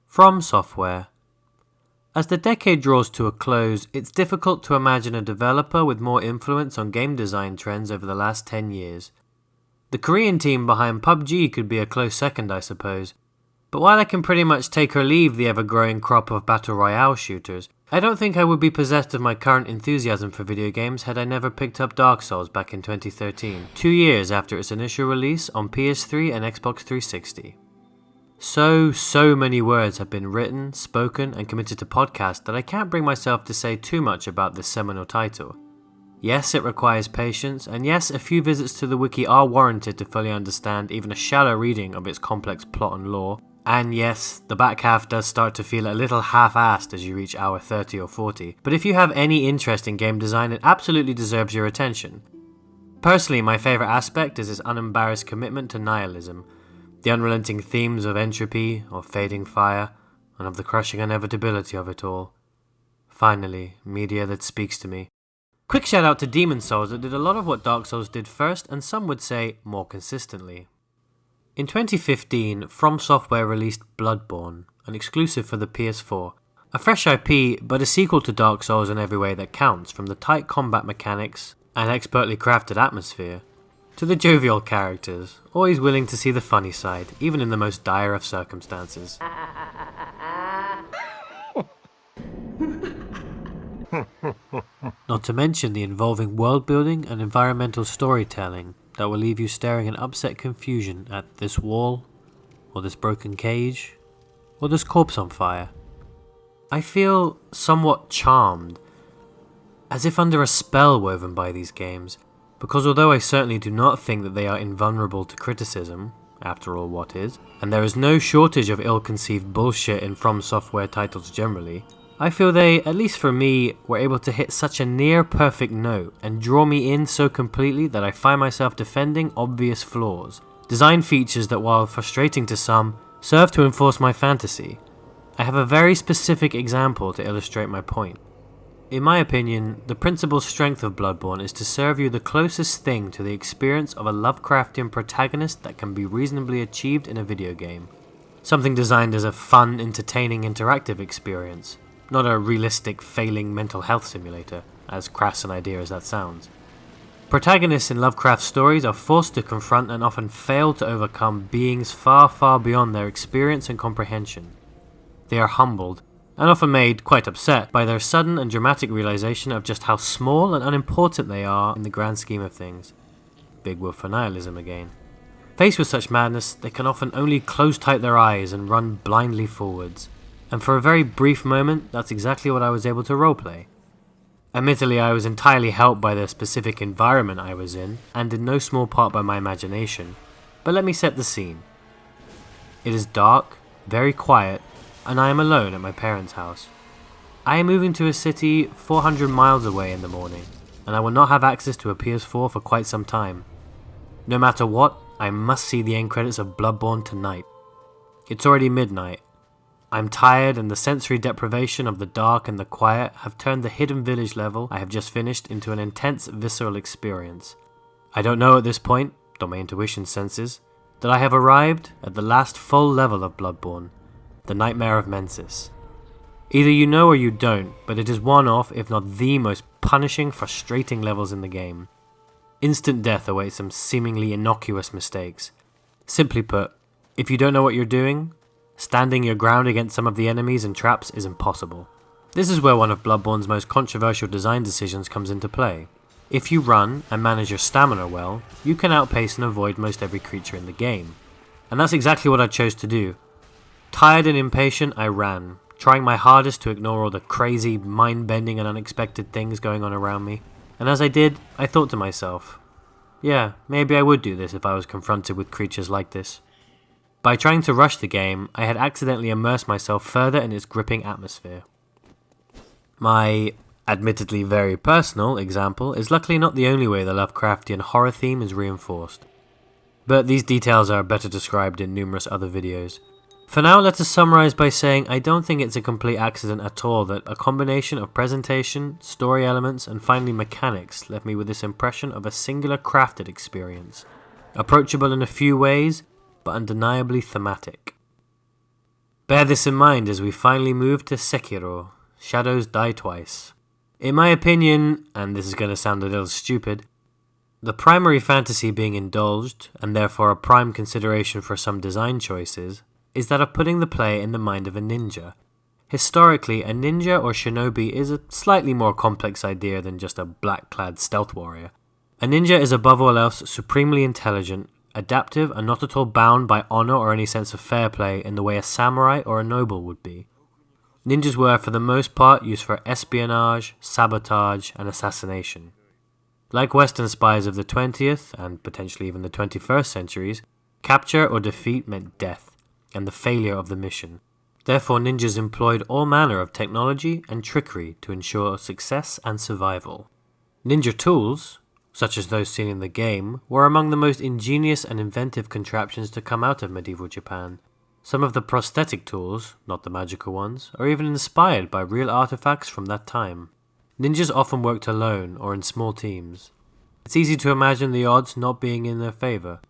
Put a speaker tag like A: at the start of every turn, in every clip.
A: From Software. As the decade draws to a close, it's difficult to imagine a developer with more influence on game design trends over the last 10 years. The Korean team behind PUBG could be a close second, I suppose. But while I can pretty much take or leave the ever-growing crop of battle royale shooters, I don't think I would be possessed of my current enthusiasm for video games had I never picked up Dark Souls back in 2013, 2 years after its initial release on PS3 and Xbox 360. So many words have been written, spoken, and committed to podcast that I can't bring myself to say too much about this seminal title. Yes, it requires patience, and yes, a few visits to the wiki are warranted to fully understand even a shallow reading of its complex plot and lore, and yes, the back half does start to feel a little half-assed as you reach hour 30 or 40, but if you have any interest in game design, it absolutely deserves your attention. Personally, my favourite aspect is its unembarrassed commitment to nihilism, the unrelenting themes of entropy, of fading fire, and of the crushing inevitability of it all. Finally, media that speaks to me. Quick shout out to Demon Souls that did a lot of what Dark Souls did first, and some would say more consistently. In 2015, From Software released Bloodborne, an exclusive for the PS4. A fresh IP, but a sequel to Dark Souls in every way that counts, from the tight combat mechanics and expertly crafted atmosphere, to the jovial characters, always willing to see the funny side, even in the most dire of circumstances. Not to mention the involving world building and environmental storytelling that will leave you staring in upset confusion at this wall, or this broken cage, or this corpse on fire. I feel somewhat charmed, as if under a spell woven by these games, because although I certainly do not think that they are invulnerable to criticism, after all what is, and there is no shortage of ill-conceived bullshit in From Software titles generally, I feel they, at least for me, were able to hit such a near-perfect note and draw me in so completely that I find myself defending obvious flaws, design features that, while frustrating to some, serve to enforce my fantasy. I have a very specific example to illustrate my point. In my opinion, the principal strength of Bloodborne is to serve you the closest thing to the experience of a Lovecraftian protagonist that can be reasonably achieved in a video game. Something designed as a fun, entertaining, interactive experience, not a realistic, failing mental health simulator, as crass an idea as that sounds. Protagonists in Lovecraft stories are forced to confront and often fail to overcome beings far beyond their experience and comprehension. They are humbled, and often made quite upset by their sudden and dramatic realization of just how small and unimportant they are in the grand scheme of things. Big word for nihilism again. Faced with such madness, they can often only close tight their eyes and run blindly forwards. And for a very brief moment, that's exactly what I was able to roleplay. Admittedly, I was entirely helped by the specific environment I was in, and in no small part by my imagination, but let me set the scene. It is dark, very quiet, and I am alone at my parents' house. I am moving to a city 400 miles away in the morning, and I will not have access to a PS4 for quite some time. No matter what, I must see the end credits of Bloodborne tonight. It's already midnight. I'm tired, and the sensory deprivation of the dark and the quiet have turned the hidden village level I have just finished into an intense, visceral experience. I don't know at this point, though my intuition senses, that I have arrived at the last full level of Bloodborne, the Nightmare of Mensis. Either you know or you don't, but it is one of, if not the most punishing, frustrating levels in the game. Instant death awaits some seemingly innocuous mistakes. Simply put, if you don't know what you're doing, standing your ground against some of the enemies and traps is impossible. This is where one of Bloodborne's most controversial design decisions comes into play. If you run and manage your stamina well, you can outpace and avoid most every creature in the game. And that's exactly what I chose to do. Tired and impatient, I ran, trying my hardest to ignore all the crazy, mind-bending and unexpected things going on around me. And as I did, I thought to myself, yeah, maybe I would do this if I was confronted with creatures like this. By trying to rush the game, I had accidentally immersed myself further in its gripping atmosphere. My, admittedly very personal, example is luckily not the only way the Lovecraftian horror theme is reinforced. But these details are better described in numerous other videos. For now, let us summarize by saying I don't think it's a complete accident at all that a combination of presentation, story elements, and finally mechanics left me with this impression of a singular crafted experience, approachable in a few ways, but undeniably thematic. Bear this in mind as we finally move to Sekiro, Shadows Die Twice. In my opinion, and this is going to sound a little stupid, the primary fantasy being indulged, and therefore a prime consideration for some design choices, is that of putting the player in the mind of a ninja. Historically, a ninja or shinobi is a slightly more complex idea than just a black-clad stealth warrior. A ninja is above all else supremely intelligent, adaptive, and not at all bound by honor or any sense of fair play in the way a samurai or a noble would be. Ninjas were, for the most part, used for espionage, sabotage, and assassination. Like Western spies of the 20th, and potentially even the 21st centuries, capture or defeat meant death, and the failure of the mission. Therefore, ninjas employed all manner of technology and trickery to ensure success and survival. Ninja tools, such as those seen in the game, were among the most ingenious and inventive contraptions to come out of medieval Japan. Some of the prosthetic tools, not the magical ones, are even inspired by real artifacts from that time. Ninjas often worked alone or in small teams. It's easy to imagine the odds not being in their favour.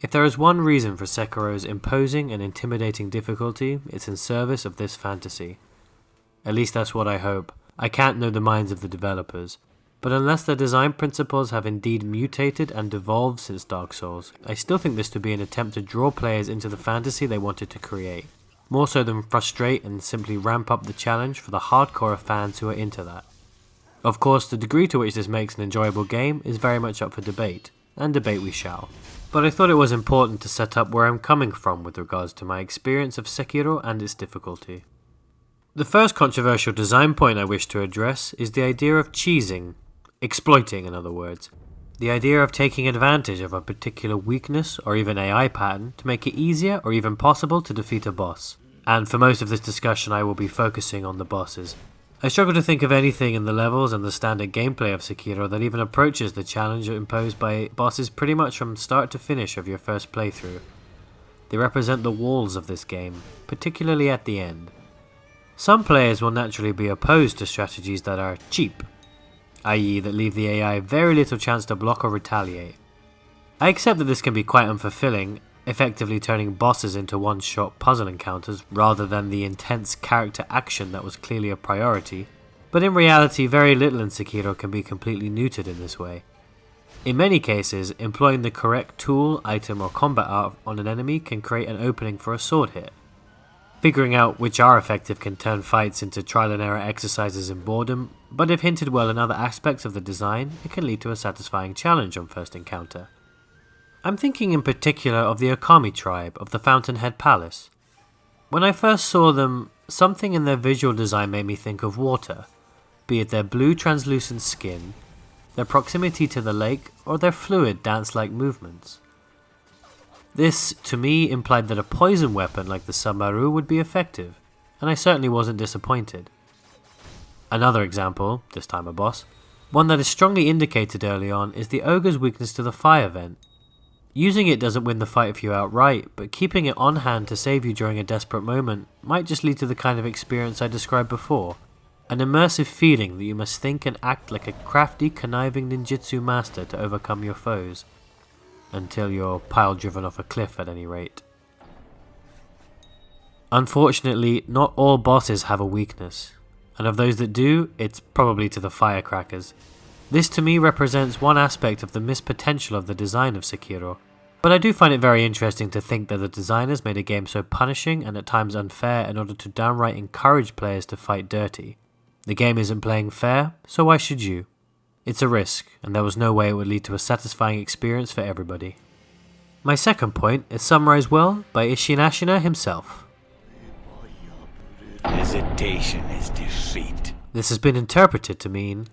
A: If there is one reason for Sekiro's imposing and intimidating difficulty, it's in service of this fantasy. At least that's what I hope. I can't know the minds of the developers, but unless their design principles have indeed mutated and evolved since Dark Souls, I still think this to be an attempt to draw players into the fantasy they wanted to create, more so than frustrate and simply ramp up the challenge for the hardcore fans who are into that. Of course, the degree to which this makes an enjoyable game is very much up for debate, and debate we shall. But I thought it was important to set up where I'm coming from with regards to my experience of Sekiro and its difficulty. The first controversial design point I wish to address is the idea of cheesing, exploiting in other words. The idea of taking advantage of a particular weakness or even AI pattern to make it easier or even possible to defeat a boss. And for most of this discussion I will be focusing on the bosses. I struggle to think of anything in the levels and the standard gameplay of Sekiro that even approaches the challenge imposed by bosses pretty much from start to finish of your first playthrough. They represent the walls of this game, particularly at the end. Some players will naturally be opposed to strategies that are cheap, i.e. that leave the AI very little chance to block or retaliate. I accept that this can be quite unfulfilling, effectively turning bosses into one-shot puzzle encounters rather than the intense character action that was clearly a priority, but in reality very little in Sekiro can be completely neutered in this way. In many cases, employing the correct tool, item or combat art on an enemy can create an opening for a sword hit. Figuring out which are effective can turn fights into trial and error exercises in boredom, but if hinted well in other aspects of the design, it can lead to a satisfying challenge on first encounter. I'm thinking in particular of the Okami tribe of the Fountainhead Palace. When I first saw them, something in their visual design made me think of water, be it their blue translucent skin, their proximity to the lake, or their fluid dance-like movements. This, to me, implied that a poison weapon like the Samaru would be effective, and I certainly wasn't disappointed. Another example, this time a boss, one that is strongly indicated early on, is the ogre's weakness to the fire vent. Using it doesn't win the fight for you outright, but keeping it on hand to save you during a desperate moment might just lead to the kind of experience I described before, an immersive feeling that you must think and act like a crafty, conniving ninjutsu master to overcome your foes, until you're pile-driven off a cliff at any rate. Unfortunately, not all bosses have a weakness, and of those that do, it's probably to the firecrackers. This to me represents one aspect of the missed potential of the design of Sekiro, but I do find it very interesting to think that the designers made a game so punishing and at times unfair in order to downright encourage players to fight dirty. The game isn't playing fair, so why should you? It's a risk, and there was no way it would lead to a satisfying experience for everybody. My second point is summarized well by Isshin Ashina himself.
B: Hesitation is defeat.
A: This has been interpreted to mean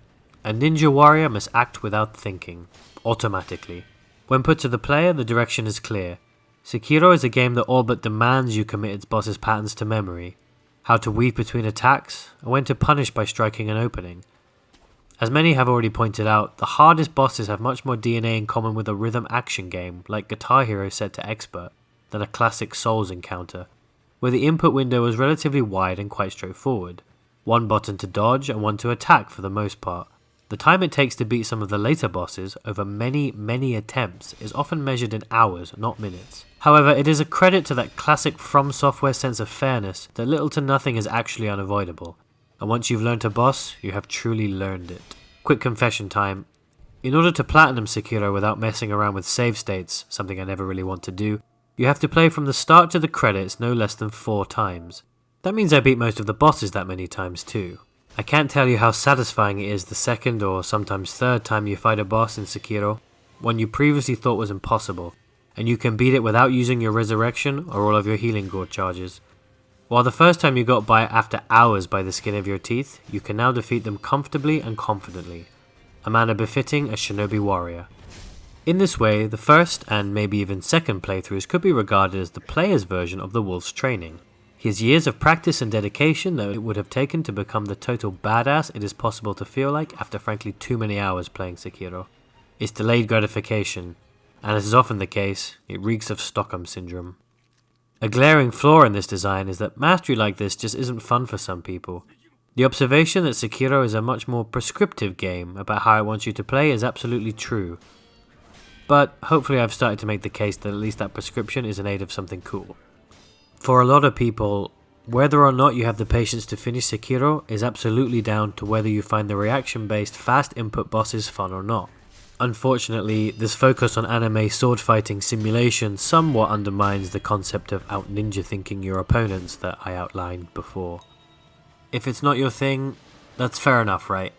A: a ninja warrior must act without thinking, automatically. When put to the player, the direction is clear. Sekiro is a game that all but demands you commit its boss's patterns to memory, how to weave between attacks, and when to punish by striking an opening. As many have already pointed out, the hardest bosses have much more DNA in common with a rhythm action game like Guitar Hero set to expert than a classic Souls encounter, where the input window was relatively wide and quite straightforward. One button to dodge and one to attack for the most part, The time it takes to beat some of the later bosses over many attempts is often measured in hours, not minutes. However, it is a credit to that classic From Software sense of fairness that little to nothing is actually unavoidable, and once you've learned a boss, you have truly learned it. Quick confession time. In order to platinum Sekiro without messing around with save states, something I never really want to do, you have to play from the start to the credits no less than 4 times. That means I beat most of the bosses that many times too. I can't tell you how satisfying it is the second or sometimes third time you fight a boss in Sekiro, one you previously thought was impossible, and you can beat it without using your resurrection or all of your healing gourd charges. While the first time you got by after hours by the skin of your teeth, you can now defeat them comfortably and confidently, a manner befitting a shinobi warrior. In this way, the first and maybe even second playthroughs could be regarded as the player's version of the wolf's training. His years of practice and dedication that it would have taken to become the total badass it is possible to feel like after frankly too many hours playing Sekiro. It's delayed gratification, and as is often the case, it reeks of Stockholm Syndrome. A glaring flaw in this design is that mastery like this just isn't fun for some people. The observation that Sekiro is a much more prescriptive game about how it wants you to play is absolutely true. But hopefully I've started to make the case that at least that prescription is in aid of something cool. For a lot of people, whether or not you have the patience to finish Sekiro is absolutely down to whether you find the reaction-based fast input bosses fun or not. Unfortunately, this focus on anime sword fighting simulation somewhat undermines the concept of out ninja thinking your opponents that I outlined before. If it's not your thing, that's fair enough, right?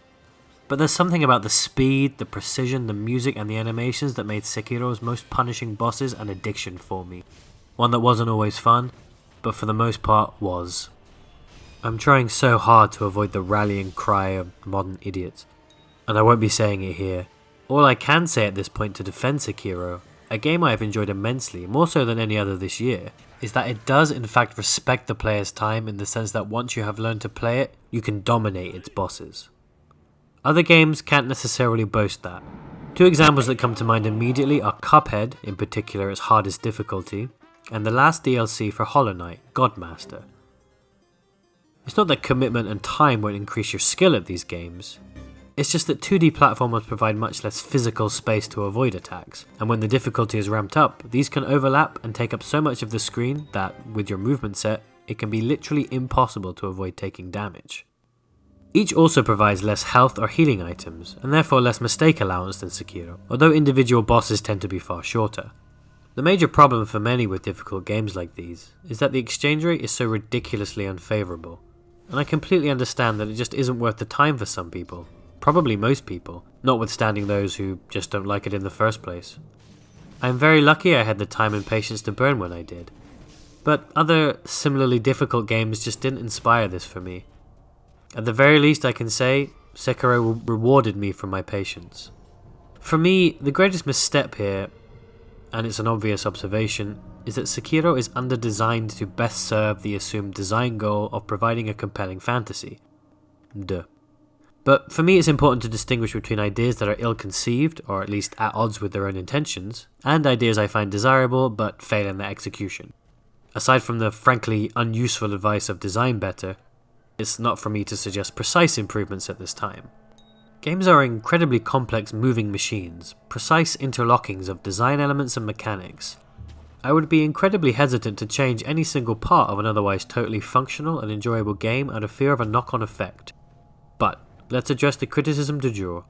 A: But there's something about the speed, the precision, the music and the animations that made Sekiro's most punishing bosses an addiction for me. One that wasn't always fun, but for the most part was. I'm trying so hard to avoid the rallying cry of modern idiots, and I won't be saying it here. All I can say at this point to defend Sekiro, a game I have enjoyed immensely, more so than any other this year, is that it does in fact respect the player's time in the sense that once you have learned to play it, you can dominate its bosses. Other games can't necessarily boast that. 2 examples that come to mind immediately are Cuphead, in particular its hardest difficulty, and the last DLC for Hollow Knight, Godmaster. It's not that commitment and time won't increase your skill at these games, it's just that 2D platformers provide much less physical space to avoid attacks, and when the difficulty is ramped up, these can overlap and take up so much of the screen that, with your movement set, it can be literally impossible to avoid taking damage. Each also provides less health or healing items, and therefore less mistake allowance than Sekiro, although individual bosses tend to be far shorter. The major problem for many with difficult games like these is that the exchange rate is so ridiculously unfavourable, and I completely understand that it just isn't worth the time for some people. Probably most people, notwithstanding those who just don't like it in the first place. I am very lucky I had the time and patience to burn when I did. But other similarly difficult games just didn't inspire this for me. At the very least I can say, Sekiro rewarded me for my patience. For me, the greatest misstep here, and it's an obvious observation, is that Sekiro is under-designed to best serve the assumed design goal of providing a compelling fantasy. Duh. But for me it's important to distinguish between ideas that are ill-conceived, or at least at odds with their own intentions, and ideas I find desirable but fail in their execution. Aside from the frankly unuseful advice of design better, it's not for me to suggest precise improvements at this time. Games are incredibly complex moving machines, precise interlockings of design elements and mechanics. I would be incredibly hesitant to change any single part of an otherwise totally functional and enjoyable game out of fear of a knock-on effect. But let's address the criticism du jour,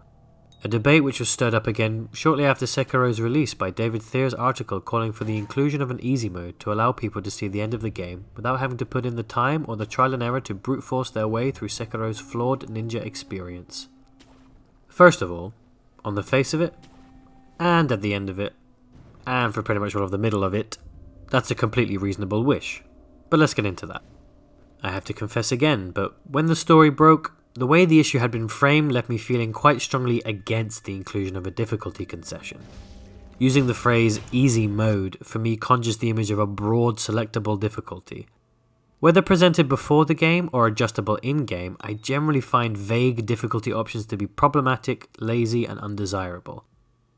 A: a debate which was stirred up again shortly after Sekiro's release by David Thier's article calling for the inclusion of an easy mode to allow people to see the end of the game without having to put in the time or the trial and error to brute force their way through Sekiro's flawed ninja experience. First of all, on the face of it, and at the end of it, and for pretty much all of the middle of it, that's a completely reasonable wish. But let's get into that. I have to confess again, but when the story broke, the way the issue had been framed left me feeling quite strongly against the inclusion of a difficulty concession. Using the phrase easy mode for me conjures the image of a broad selectable difficulty. Whether presented before the game or adjustable in-game, I generally find vague difficulty options to be problematic, lazy and undesirable.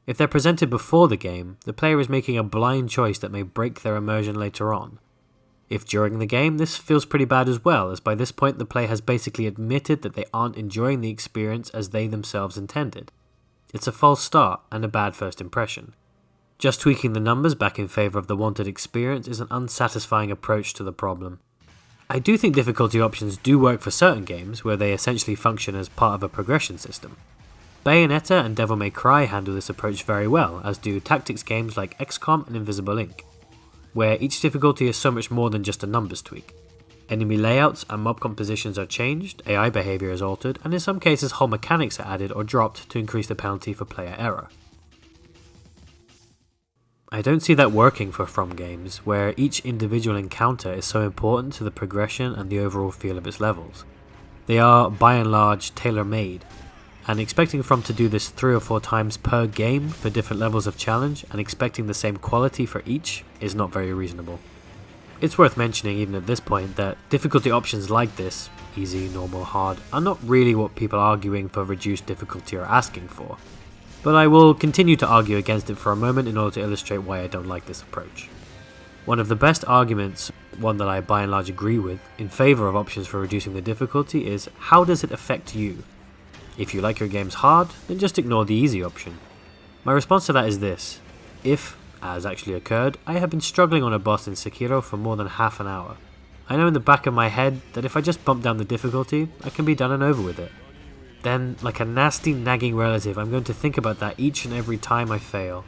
A: If they're presented before the game, the player is making a blind choice that may break their immersion later on. If during the game, this feels pretty bad as well, as by this point the player has basically admitted that they aren't enjoying the experience as they themselves intended. It's a false start and a bad first impression. Just tweaking the numbers back in favour of the wanted experience is an unsatisfying approach to the problem. I do think difficulty options do work for certain games, where they essentially function as part of a progression system. Bayonetta and Devil May Cry handle this approach very well, as do tactics games like Xcom and Invisible Inc., where each difficulty is so much more than just a numbers tweak. Enemy layouts and mob compositions are changed, AI behaviour is altered, and in some cases whole mechanics are added or dropped to increase the penalty for player error. I don't see that working for From games, where each individual encounter is so important to the progression and the overall feel of its levels. They are, by and large, tailor-made, and expecting From to do this 3 or 4 times per game for different levels of challenge and expecting the same quality for each is not very reasonable. It's worth mentioning even at this point that difficulty options like this, easy, normal, hard, are not really what people arguing for reduced difficulty are asking for, but I will continue to argue against it for a moment in order to illustrate why I don't like this approach. One of the best arguments, one that I by and large agree with, in favour of options for reducing the difficulty is, how does it affect you? If you like your games hard, then just ignore the easy option. My response to that is this: if, as actually occurred, I have been struggling on a boss in Sekiro for more than half an hour, I know in the back of my head that if I just bump down the difficulty, I can be done and over with it. Then, like a nasty nagging relative, I'm going to think about that each and every time I fail.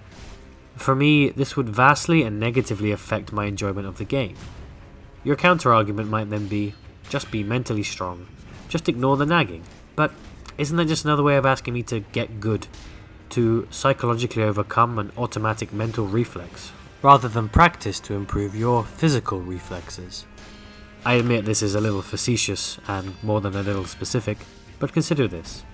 A: For me, this would vastly and negatively affect my enjoyment of the game. Your counter-argument might then be, just be mentally strong, just ignore the nagging. But isn't that just another way of asking me to get good? To psychologically overcome an automatic mental reflex, rather than practice to improve your physical reflexes? I admit this is a little facetious and more than a little specific, but consider this.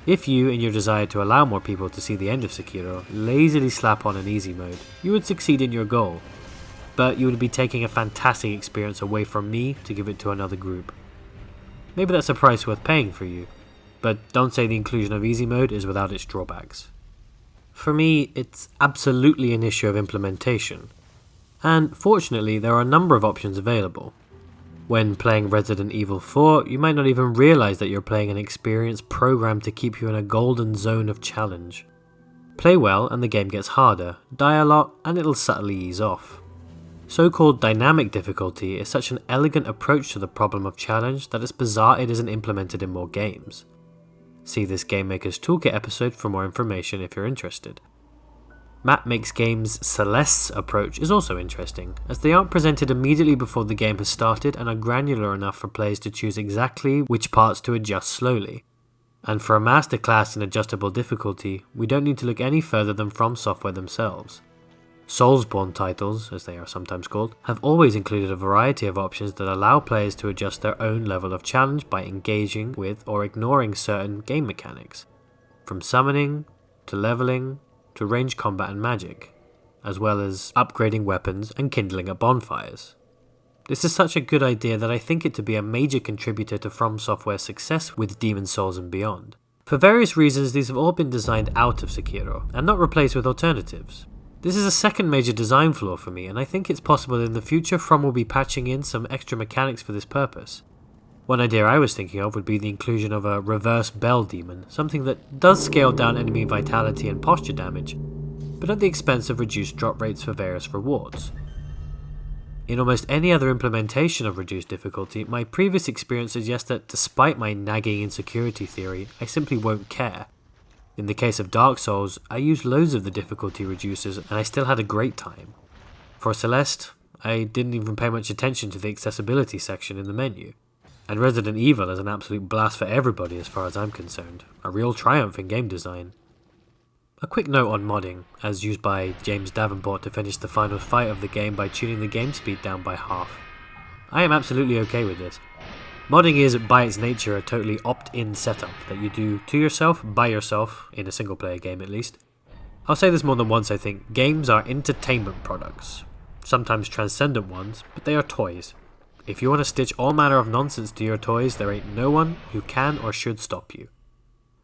A: If you, in your desire to allow more people to see the end of Sekiro, lazily slap on an easy mode, you would succeed in your goal, but you would be taking a fantastic experience away from me to give it to another group. Maybe that's a price worth paying for you, but don't say the inclusion of easy mode is without its drawbacks. For me, it's absolutely an issue of implementation, and fortunately there are a number of options available. When playing Resident Evil 4, you might not even realise that you're playing an experience programmed to keep you in a golden zone of challenge. Play well and the game gets harder, die a lot and it'll subtly ease off. So-called dynamic difficulty is such an elegant approach to the problem of challenge that it's bizarre it isn't implemented in more games. See this Game Maker's Toolkit episode for more information if you're interested. Matt Makes Games' Celeste's approach is also interesting, as they aren't presented immediately before the game has started and are granular enough for players to choose exactly which parts to adjust slowly. And for a masterclass in adjustable difficulty, we don't need to look any further than From Software themselves. Soulsborne titles, as they are sometimes called, have always included a variety of options that allow players to adjust their own level of challenge by engaging with or ignoring certain game mechanics, from summoning, to leveling, to range combat and magic, as well as upgrading weapons and kindling at bonfires. This is such a good idea that I think it to be a major contributor to From Software's success with Demon's Souls and beyond. For various reasons, these have all been designed out of Sekiro, and not replaced with alternatives. This is a second major design flaw for me, and I think it's possible that in the future From will be patching in some extra mechanics for this purpose. One idea I was thinking of would be the inclusion of a reverse bell demon, something that does scale down enemy vitality and posture damage, but at the expense of reduced drop rates for various rewards. In almost any other implementation of reduced difficulty, my previous experience suggests that despite my nagging insecurity theory, I simply won't care. In the case of Dark Souls, I used loads of the difficulty reducers and I still had a great time. For Celeste, I didn't even pay much attention to the accessibility section in the menu. And Resident Evil is an absolute blast for everybody as far as I'm concerned, a real triumph in game design. A quick note on modding, as used by James Davenport to finish the final fight of the game by tuning the game speed down by half. I am absolutely okay with this. Modding is, by its nature, a totally opt-in setup that you do to yourself, by yourself, in a single-player game at least. I'll say this more than once, I think. Games are entertainment products. Sometimes transcendent ones, but they are toys. If you want to stitch all manner of nonsense to your toys, there ain't no one who can or should stop you.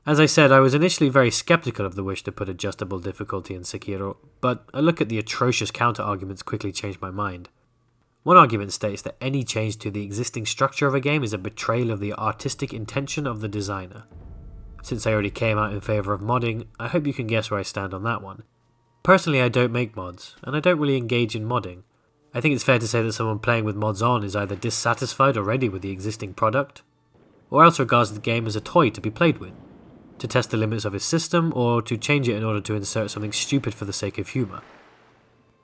A: As I said, I was initially very skeptical of the wish to put adjustable difficulty in Sekiro, but a look at the atrocious counter-arguments quickly changed my mind. One argument states that any change to the existing structure of a game is a betrayal of the artistic intention of the designer. Since I already came out in favour of modding, I hope you can guess where I stand on that one. Personally, I don't make mods, and I don't really engage in modding. I think it's fair to say that someone playing with mods on is either dissatisfied already with the existing product, or else regards the game as a toy to be played with, to test the limits of his system, or to change it in order to insert something stupid for the sake of humour.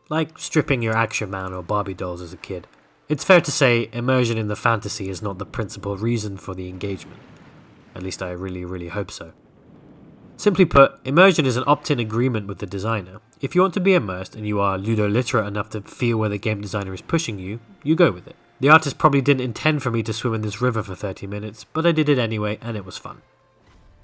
A: Like stripping your Action Man or Barbie dolls as a kid. It's fair to say immersion in the fantasy is not the principal reason for the engagement. At least I really hope so. Simply put, immersion is an opt-in agreement with the designer. If you want to be immersed and you are ludoliterate enough to feel where the game designer is pushing you, you go with it. The artist probably didn't intend for me to swim in this river for 30 minutes, but I did it anyway and it was fun.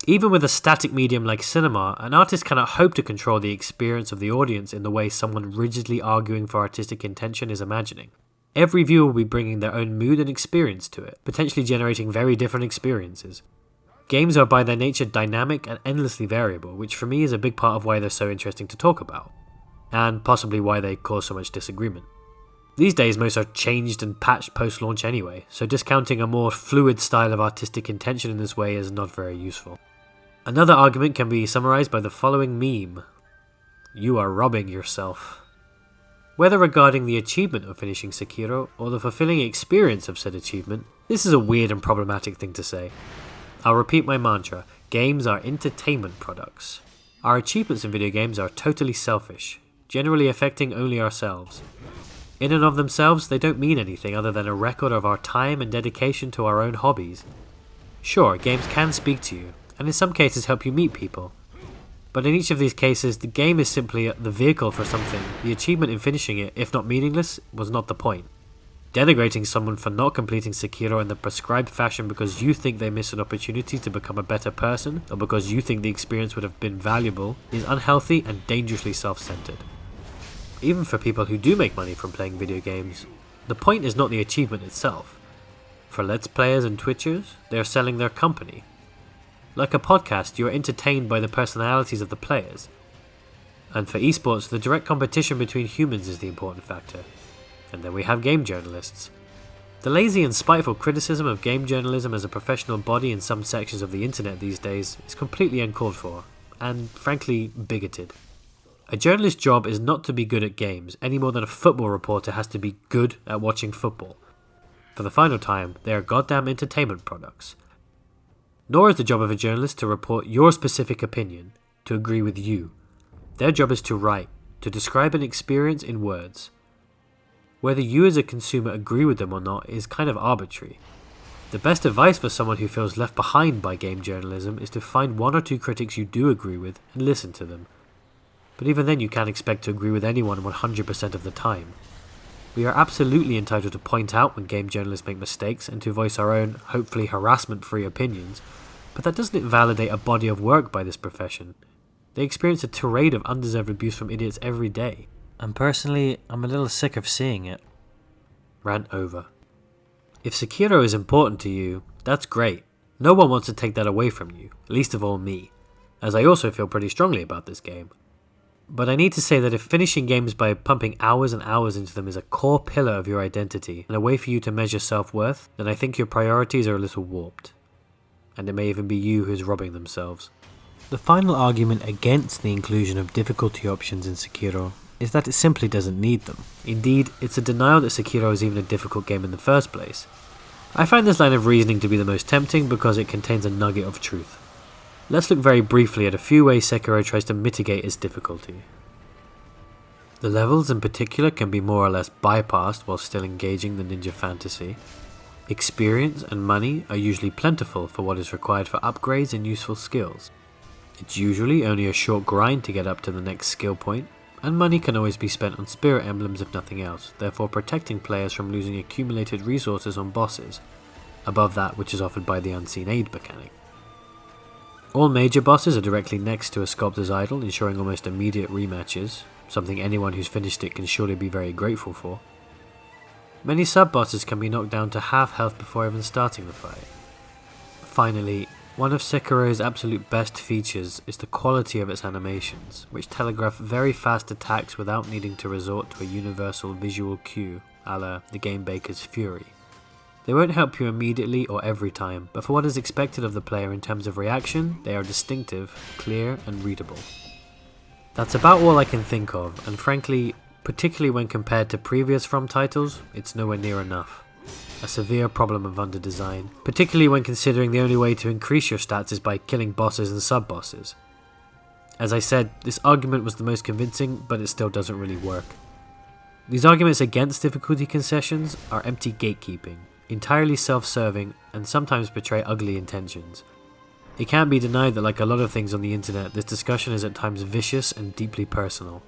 A: Even with a static medium like cinema, an artist cannot hope to control the experience of the audience in the way someone rigidly arguing for artistic intention is imagining. Every viewer will be bringing their own mood and experience to it, potentially generating very different experiences. Games are by their nature dynamic and endlessly variable, which for me is a big part of why they're so interesting to talk about, and possibly why they cause so much disagreement. These days most are changed and patched post-launch anyway, so discounting a more fluid style of artistic intention in this way is not very useful. Another argument can be summarized by the following meme. You are robbing yourself. Whether regarding the achievement of finishing Sekiro or the fulfilling experience of said achievement, this is a weird and problematic thing to say. I'll repeat my mantra, games are entertainment products. Our achievements in video games are totally selfish, generally affecting only ourselves. In and of themselves, they don't mean anything other than a record of our time and dedication to our own hobbies. Sure, games can speak to you, and in some cases help you meet people. But in each of these cases, the game is simply the vehicle for something. The achievement in finishing it, if not meaningless, was not the point. Denigrating someone for not completing Sekiro in the prescribed fashion because you think they missed an opportunity to become a better person, or because you think the experience would have been valuable, is unhealthy and dangerously self-centered. Even for people who do make money from playing video games, the point is not the achievement itself. For Let's Players and Twitchers, they are selling their company. Like a podcast, you are entertained by the personalities of the players. And for esports, the direct competition between humans is the important factor. And then we have game journalists. The lazy and spiteful criticism of game journalism as a professional body in some sections of the internet these days is completely uncalled for, and frankly bigoted. A journalist's job is not to be good at games, any more than a football reporter has to be good at watching football. For the final time, they are goddamn entertainment products. Nor is the job of a journalist to report your specific opinion, to agree with you. Their job is to write, to describe an experience in words. Whether you as a consumer agree with them or not is kind of arbitrary. The best advice for someone who feels left behind by game journalism is to find one or two critics you do agree with and listen to them. But even then you can't expect to agree with anyone 100% of the time. We are absolutely entitled to point out when game journalists make mistakes and to voice our own, hopefully harassment-free opinions, but that doesn't invalidate a body of work by this profession. They experience a tirade of undeserved abuse from idiots every day. And personally, I'm a little sick of seeing it. Rant over. If Sekiro is important to you, that's great. No one wants to take that away from you, least of all me, as I also feel pretty strongly about this game. But I need to say that if finishing games by pumping hours and hours into them is a core pillar of your identity and a way for you to measure self-worth, then I think your priorities are a little warped. And it may even be you who's robbing themselves. The final argument against the inclusion of difficulty options in Sekiro is that it simply doesn't need them. Indeed, it's a denial that Sekiro is even a difficult game in the first place. I find this line of reasoning to be the most tempting because it contains a nugget of truth. Let's look very briefly at a few ways Sekiro tries to mitigate its difficulty. The levels in particular can be more or less bypassed while still engaging the ninja fantasy. Experience and money are usually plentiful for what is required for upgrades and useful skills. It's usually only a short grind to get up to the next skill point, and money can always be spent on spirit emblems if nothing else, therefore protecting players from losing accumulated resources on bosses, above that which is offered by the unseen aid mechanic. All major bosses are directly next to a sculptor's idol, ensuring almost immediate rematches, something anyone who's finished it can surely be very grateful for. Many sub-bosses can be knocked down to half health before even starting the fight. Finally, one of Sekiro's absolute best features is the quality of its animations, which telegraph very fast attacks without needing to resort to a universal visual cue. a la the Game Baker's Fury. They won't help you immediately or every time, but for what is expected of the player in terms of reaction, they are distinctive, clear and readable. That's about all I can think of, and frankly, particularly when compared to previous From titles, it's nowhere near enough. A severe problem of underdesign, particularly when considering the only way to increase your stats is by killing bosses and sub-bosses. As I said, this argument was the most convincing, but it still doesn't really work. These arguments against difficulty concessions are empty gatekeeping, entirely self-serving, and sometimes betray ugly intentions. It can't be denied that, like a lot of things on the internet, this discussion is at times vicious and deeply personal.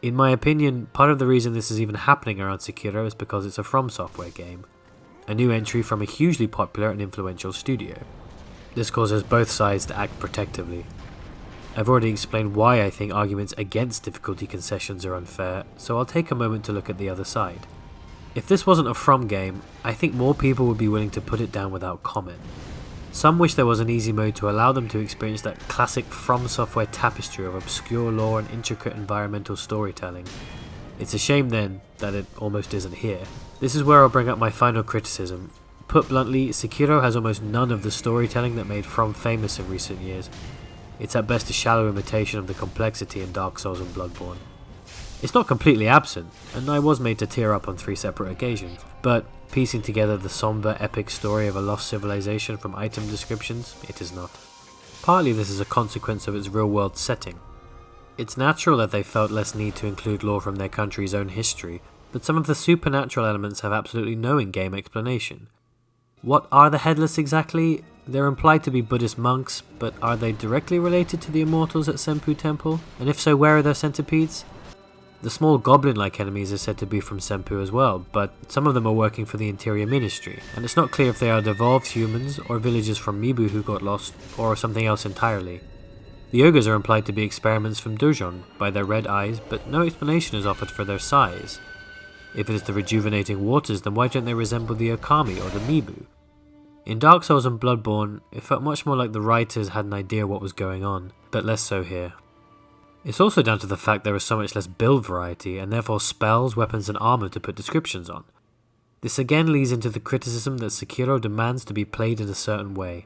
A: In my opinion, part of the reason this is even happening around Sekiro is because it's a From Software game, a new entry from a hugely popular and influential studio. This causes both sides to act protectively. I've already explained why I think arguments against difficulty concessions are unfair, so I'll take a moment to look at the other side. If this wasn't a From game, I think more people would be willing to put it down without comment. Some wish there was an easy mode to allow them to experience that classic From Software tapestry of obscure lore and intricate environmental storytelling. It's a shame then that it almost isn't here. This is where I'll bring up my final criticism. Put bluntly, Sekiro has almost none of the storytelling that made From famous in recent years. It's at best a shallow imitation of the complexity in Dark Souls and Bloodborne. It's not completely absent, and I was made to tear up on 3 separate occasions, but piecing together the somber, epic story of a lost civilization from item descriptions, it is not. Partly this is a consequence of its real-world setting. It's natural that they felt less need to include lore from their country's own history, but some of the supernatural elements have absolutely no in-game explanation. What are the Headless exactly? They're implied to be Buddhist monks, but are they directly related to the immortals at Senpu Temple? And if so, where are their centipedes? The small goblin-like enemies are said to be from Senpu as well, but some of them are working for the Interior Ministry, and it's not clear if they are devolved humans, or villagers from Mibu who got lost, or something else entirely. The ogres are implied to be experiments from Dojon, by their red eyes, but no explanation is offered for their size. If it is the rejuvenating waters, then why don't they resemble the Okami or the Mibu? In Dark Souls and Bloodborne, it felt much more like the writers had an idea what was going on, but less so here. It's also down to the fact there is so much less build variety, and therefore spells, weapons and armor to put descriptions on. This again leads into the criticism that Sekiro demands to be played in a certain way,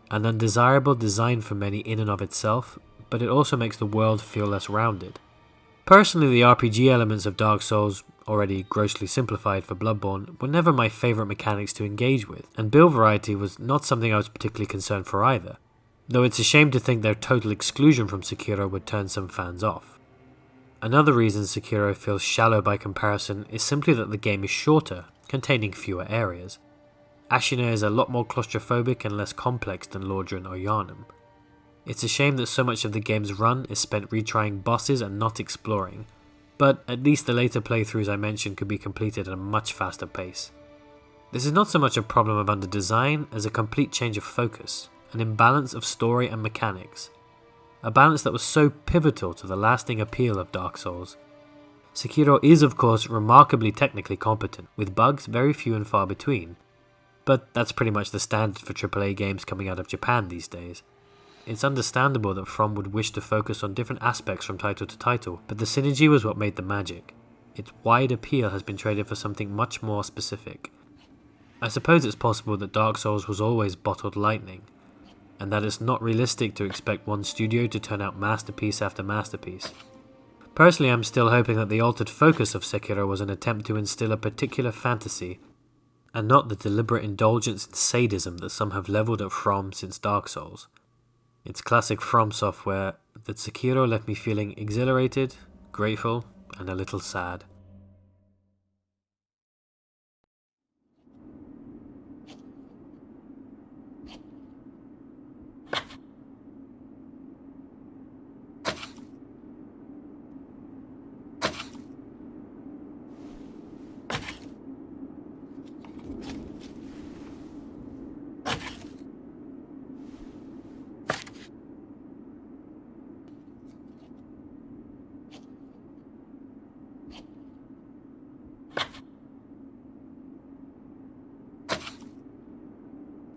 A: an undesirable design for many in and of itself, but it also makes the world feel less rounded. Personally, the RPG elements of Dark Souls, already grossly simplified for Bloodborne, were never my favourite mechanics to engage with, and build variety was not something I was particularly concerned for either, though it's a shame to think their total exclusion from Sekiro would turn some fans off. Another reason Sekiro feels shallow by comparison is simply that the game is shorter, containing fewer areas. Ashina is a lot more claustrophobic and less complex than Lordran or Yharnam. It's a shame that so much of the game's run is spent retrying bosses and not exploring, but at least the later playthroughs I mentioned could be completed at a much faster pace. This is not so much a problem of underdesign as a complete change of focus, an imbalance of story and mechanics, a balance that was so pivotal to the lasting appeal of Dark Souls. Sekiro is of course remarkably technically competent, with bugs very few and far between, but that's pretty much the standard for AAA games coming out of Japan these days. It's understandable that From would wish to focus on different aspects from title to title, but the synergy was what made the magic. Its wide appeal has been traded for something much more specific. I suppose it's possible that Dark Souls was always bottled lightning, and that it's not realistic to expect one studio to turn out masterpiece after masterpiece. Personally, I'm still hoping that the altered focus of Sekiro was an attempt to instill a particular fantasy, and not the deliberate indulgence and sadism that some have levelled at From since Dark Souls. It's classic From Software that Sekiro left me feeling exhilarated, grateful, and a little sad.